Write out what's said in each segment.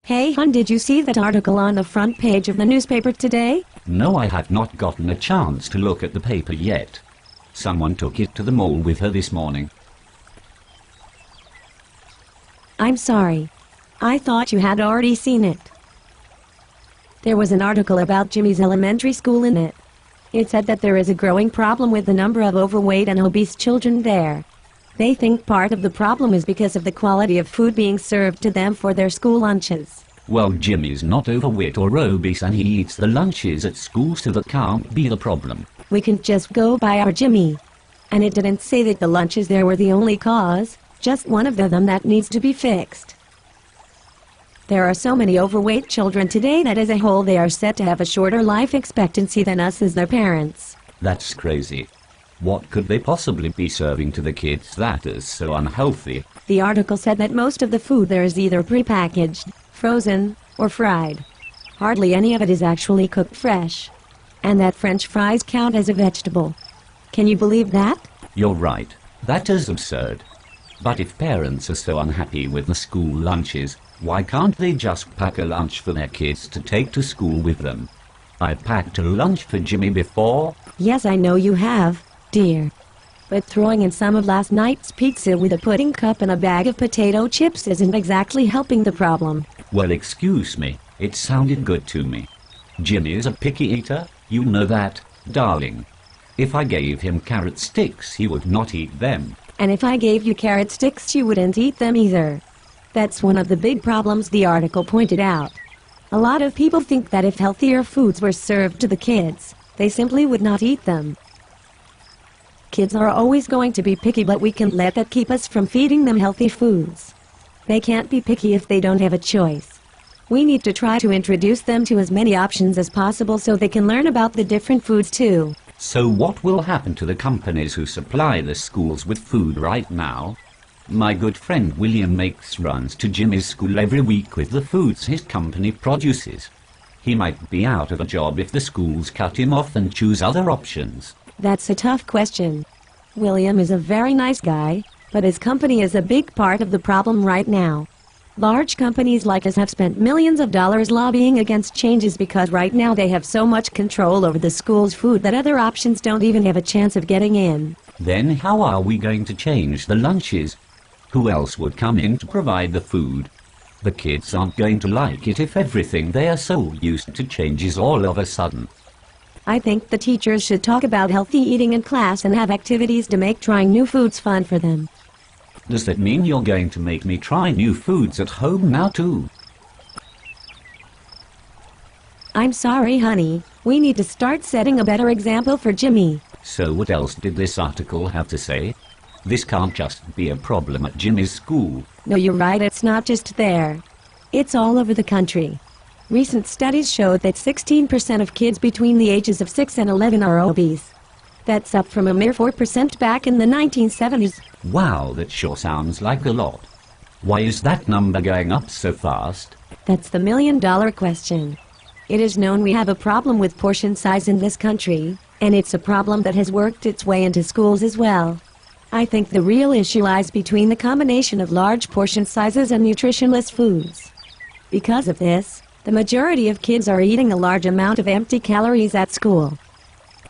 Hey hon, did you see that article on the front page of the newspaper today? No, I have not gotten a chance to look at the paper yet. Someone took it to the mall with her this morning. I'm sorry. I thought you had already seen it. There was an article about Jimmy's elementary school in it. It said that there is a growing problem with the number of overweight and obese children there. They think part of the problem is because of the quality of food being served to them for their school lunches. Well, Jimmy's not overweight or obese and he eats the lunches at school, so that can't be the problem. We can just go by our Jimmy. And it didn't say that the lunches there were the only cause, just one of them that needs to be fixed. There are so many overweight children today that as a whole they are set to have a shorter life expectancy than us as their parents. That's crazy. What could they possibly be serving to the kids that is so unhealthy? The article said that most of the food there is either prepackaged, frozen, or fried. Hardly any of it is actually cooked fresh. And that French fries count as a vegetable. Can you believe that? You're right. That is absurd. But if parents are so unhappy with the school lunches, why can't they just pack a lunch for their kids to take to school with them? I've packed a lunch for Jimmy before. Yes, I know you have, dear. But throwing in some of last night's pizza with a pudding cup and a bag of potato chips isn't exactly helping the problem. Well, excuse me, it sounded good to me. Jimmy is a picky eater, you know that, darling. If I gave him carrot sticks, he would not eat them. And if I gave you carrot sticks, you wouldn't eat them either. That's one of the big problems the article pointed out. A lot of people think that if healthier foods were served to the kids, they simply would not eat them. Kids are always going to be picky, but we can't let that keep us from feeding them healthy foods. They can't be picky if they don't have a choice. We need to try to introduce them to as many options as possible so they can learn about the different foods too. So what will happen to the companies who supply the schools with food right now? My good friend William makes runs to Jimmy's school every week with the foods his company produces. He might be out of a job if the schools cut him off and choose other options. That's a tough question. William is a very nice guy, but his company is a big part of the problem right now. Large companies like us have spent millions of dollars lobbying against changes because right now they have so much control over the school's food that other options don't even have a chance of getting in. Then how are we going to change the lunches? Who else would come in to provide the food? The kids aren't going to like it if everything they are so used to changes all of a sudden. I think the teachers should talk about healthy eating in class and have activities to make trying new foods fun for them. Does that mean you're going to make me try new foods at home now too? I'm sorry, honey. We need to start setting a better example for Jimmy. So what else did this article have to say? This can't just be a problem at Jimmy's school. No, you're right, it's not just there. It's all over the country. Recent studies show that 16% of kids between the ages of 6 and 11 are obese. That's up from a mere 4% back in the 1970s. Wow, that sure sounds like a lot. Why is that number going up so fast? That's the million-dollar question. It is known we have a problem with portion size in this country, and it's a problem that has worked its way into schools as well. I think the real issue lies between the combination of large portion sizes and nutritionless foods. Because of this, the majority of kids are eating a large amount of empty calories at school.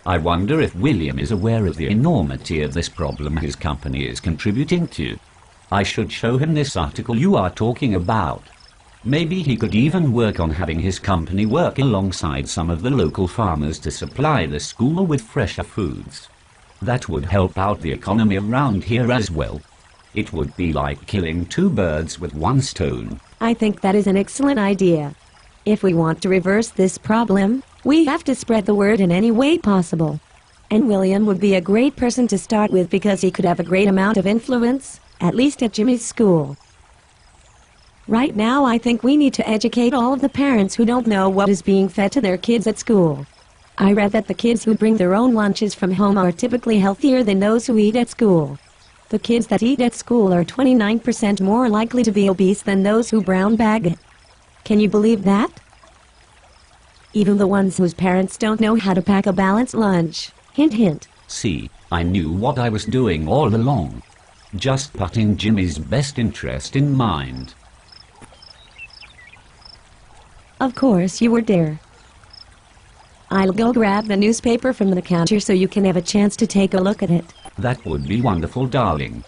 I wonder if William is aware of the enormity of this problem his company is contributing to. I should show him this article you are talking about. Maybe he could even work on having his company work alongside some of the local farmers to supply the school with fresher foods. That would help out the economy around here as well. It would be like killing two birds with one stone. I think that is an excellent idea. If we want to reverse this problem, we have to spread the word in any way possible. And William would be a great person to start with because he could have a great amount of influence, at least at Jimmy's school. Right now I think we need to educate all of the parents who don't know what is being fed to their kids at school. I read that the kids who bring their own lunches from home are typically healthier than those who eat at school. The kids that eat at school are 29% more likely to be obese than those who brown bag it. Can you believe that? Even the ones whose parents don't know how to pack a balanced lunch. Hint, hint. See, I knew what I was doing all along. Just putting Jimmy's best interest in mind. Of course you were, dear. I'll go grab the newspaper from the counter so you can have a chance to take a look at it. That would be wonderful, darling.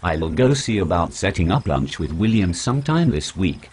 I'll go see about setting up lunch with William sometime this week.